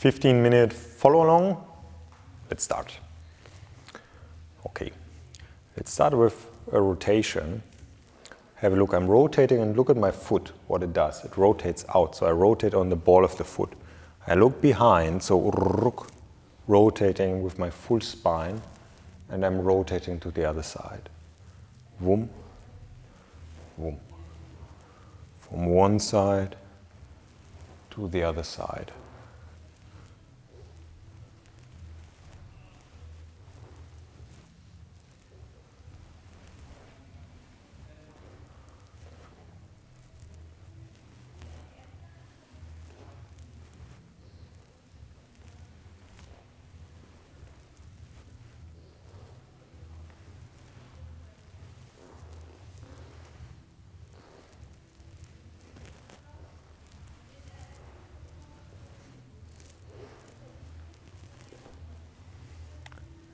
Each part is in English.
15-minute follow along. Let's start. Okay, let's start with a rotation. Have a look, I'm rotating and look at my foot, what it does. It rotates out, so I rotate on the ball of the foot. I look behind, so rotating with my full spine, and I'm rotating to the other side. Boom, boom. From one side to the other side.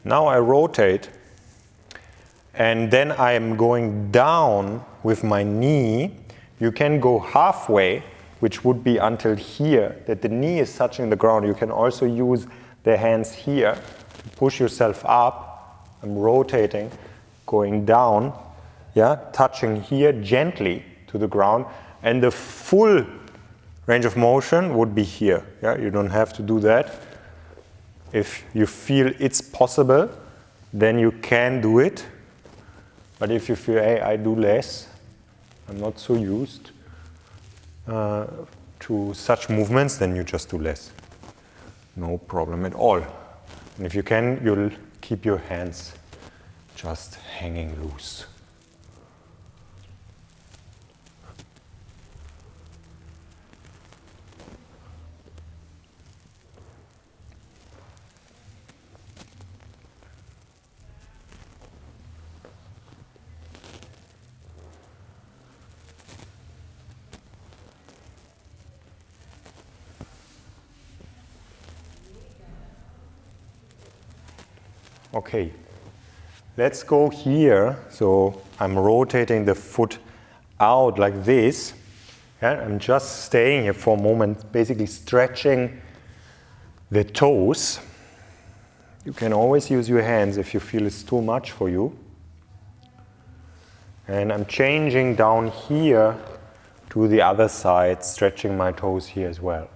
Now I rotate, and then I am going down with my knee. You can go halfway, which would be until here, that the knee is touching the ground. You can also use the hands here to push yourself up. I'm rotating, going down, yeah, touching here gently to the ground, and the full range of motion would be here. Yeah, you don't have to do that. If you feel it's possible, then you can do it. But if you feel, hey, I do less, I'm not so used to such movements, then you just do less. No problem at all. And if you can, you'll keep your hands just hanging loose. Okay, let's go here. So I'm rotating the foot out like this. Yeah, I'm just staying here for a moment, basically stretching the toes. You can always use your hands if you feel it's too much for you. And I'm changing down here to the other side, stretching my toes here as well.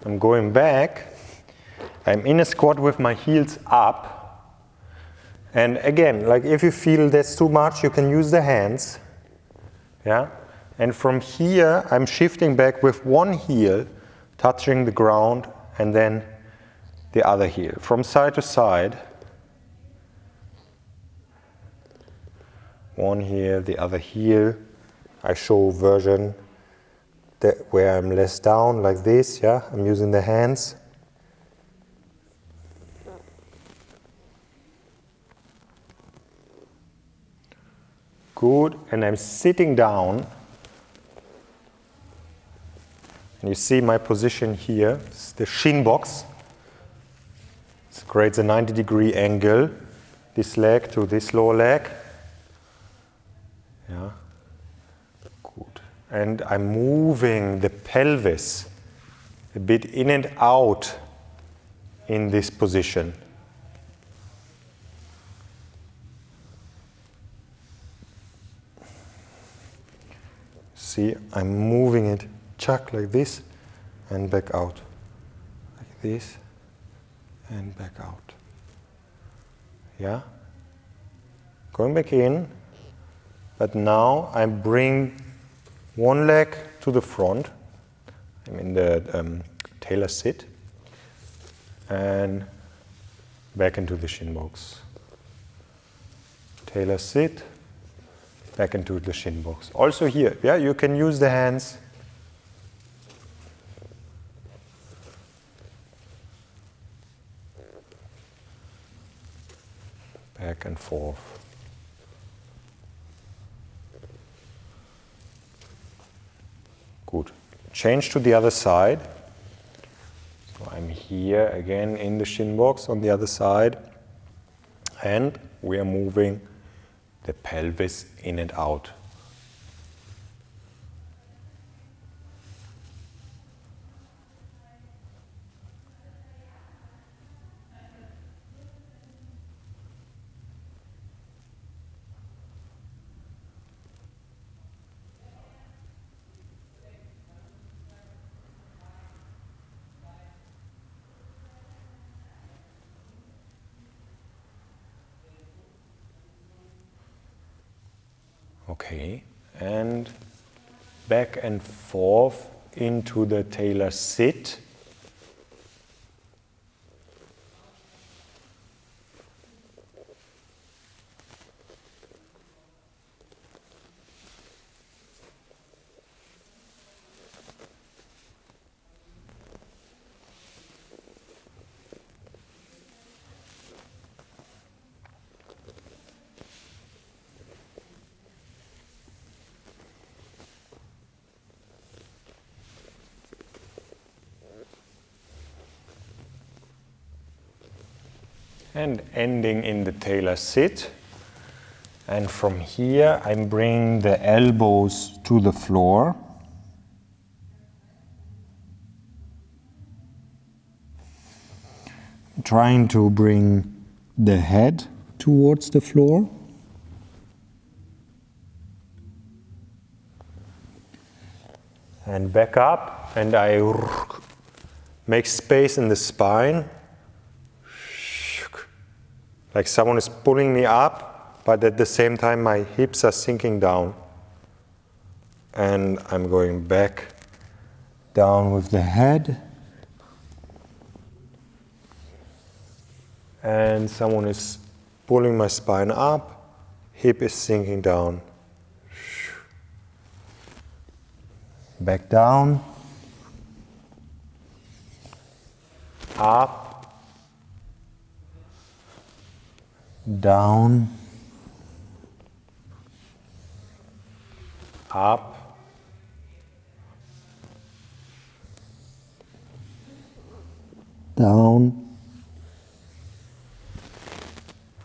I'm going back, I'm in a squat with my heels up, and again, like if you feel that's too much, you can use the hands, yeah? And from here, I'm shifting back with one heel, touching the ground, and then the other heel, from side to side. One heel, the other heel. I show version where I'm less down, like this, yeah? I'm using the hands. Good, and I'm sitting down. And you see my position here, it's the shin box. This creates a 90-degree angle, this leg to this lower leg. Yeah. And I'm moving the pelvis a bit in and out in this position. See, I'm moving it, chuck, like this, and back out. Like this, and back out. Yeah? Going back in, but now I bring one leg to the front. I'm in the tailor sit. And back into the shin box. Tailor sit, back into the shin box. Also here, yeah, you can use the hands. Back and forth. Good. Change to the other side. So here again in the shin box on the other side. And we are moving the pelvis in and out. Okay, and back and forth into the tailor sit. And ending in the tailor sit. And from here I bring the elbows to the floor. Trying to bring the head towards the floor. And back up, and I make space in the spine. Like someone is pulling me up, but at the same time my hips are sinking down. And I'm going back down with the head. And someone is pulling my spine up, hip is sinking down. Back down. Up. Down, up, down,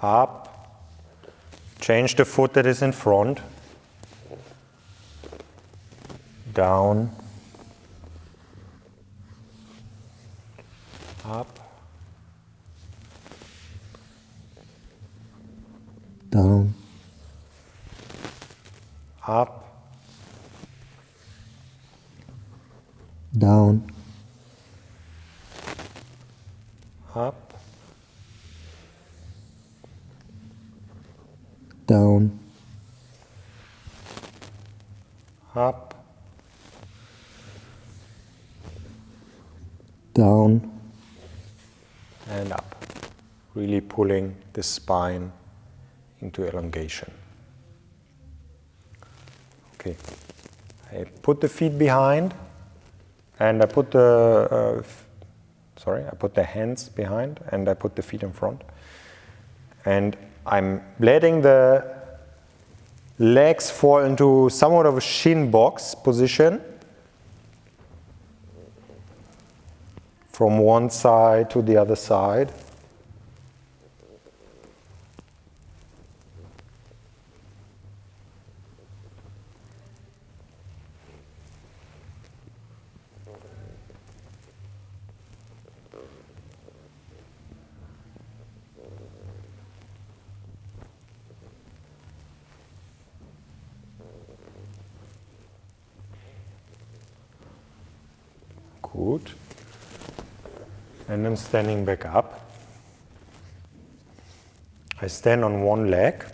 up, change the foot that is in front, down, up, down, up, down, up, down, up, down, and up. Really pulling the spine into elongation. Okay, I put the feet behind, and I put the I put the hands behind, and I put the feet in front, and I'm letting the legs fall into somewhat of a shin box position from one side to the other side. Good. And I'm standing back up. I stand on one leg.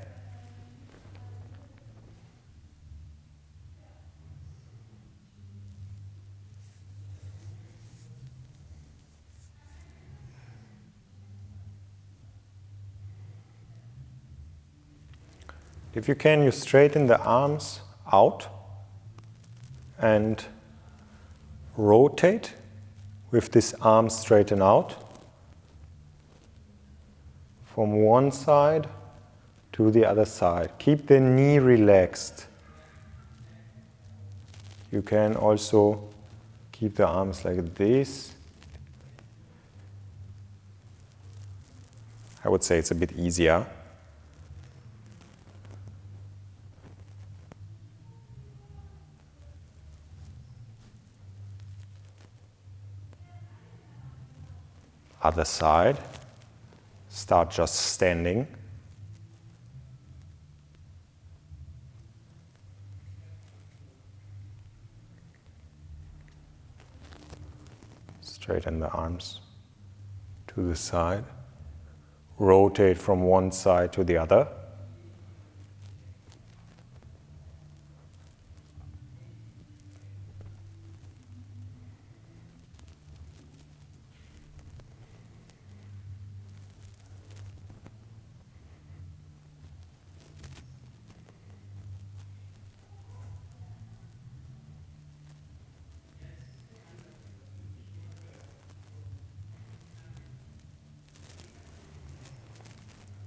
If you can, you straighten the arms out and rotate with this arm straighten out from one side to the other side. Keep the knee relaxed. You can also keep the arms like this I would say it's a bit easier. Other side. Start just standing. Straighten the arms to the side. Rotate from one side to the other.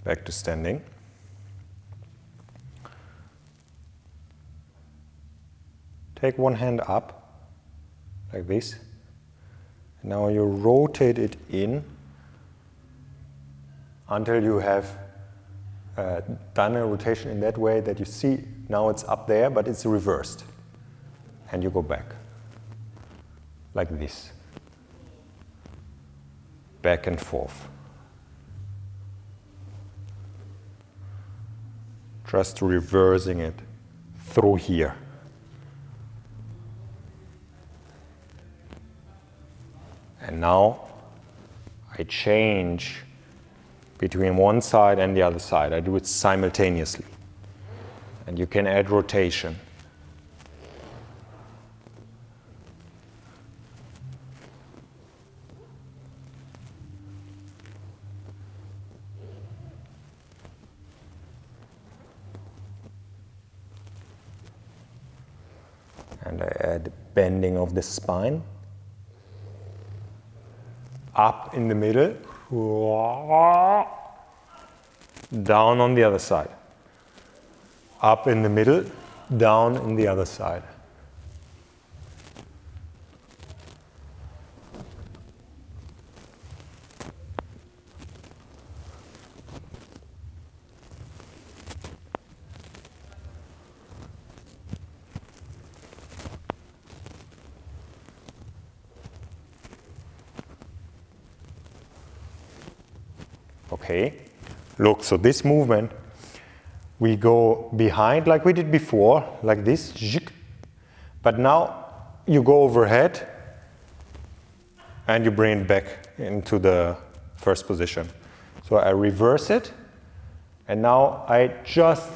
Back to standing. Take one hand up, like this. Now you rotate it in until you have done a rotation in that way that you see now it's up there, but it's reversed. And you go back, like this. Back and forth. Just reversing it through here. And now I change between one side and the other side. I do it simultaneously. And you can add rotation. And I add bending of the spine. Up in the middle. Down on the other side. Up in the middle. Down in the other side. Okay, look, so this movement, we go behind like we did before, like this, but now you go overhead and you bring it back into the first position. So I reverse it, and now I just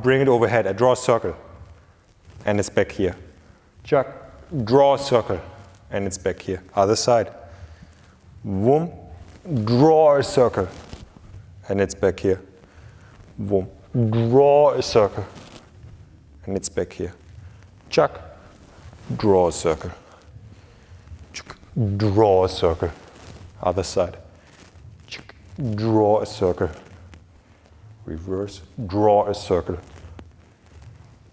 bring it overhead. I draw a circle, and it's back here. Chuck, draw a circle, and it's back here. Other side. Boom. Draw a circle, and it's back here. Boom. Draw a circle, and it's back here. Chuck, draw a circle. Chuck, draw a circle. Other side. Chuck, draw a circle. Reverse, draw a circle.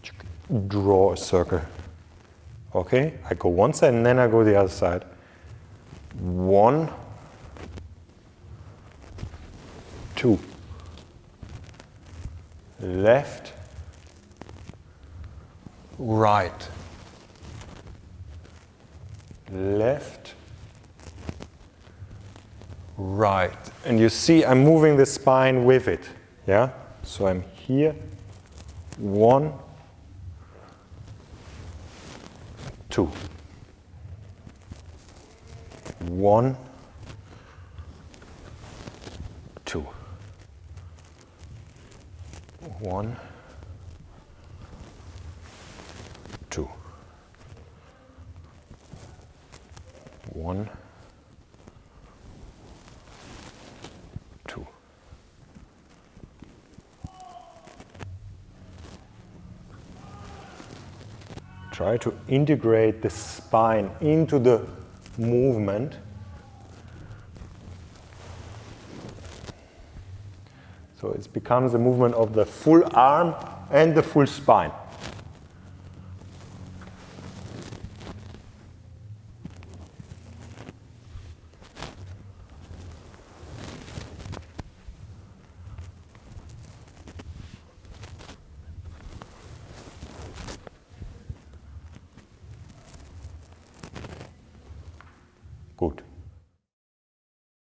Chuck, draw a circle. Okay, I go one side and then I go the other side. 1, 2, left, right, left, right. And you see I'm moving the spine with it, yeah? So I'm here, 1, 2, 1, 2. 1, 2. 1, 2. Try to integrate the spine into the movement. So it becomes a movement of the full arm and the full spine. Good.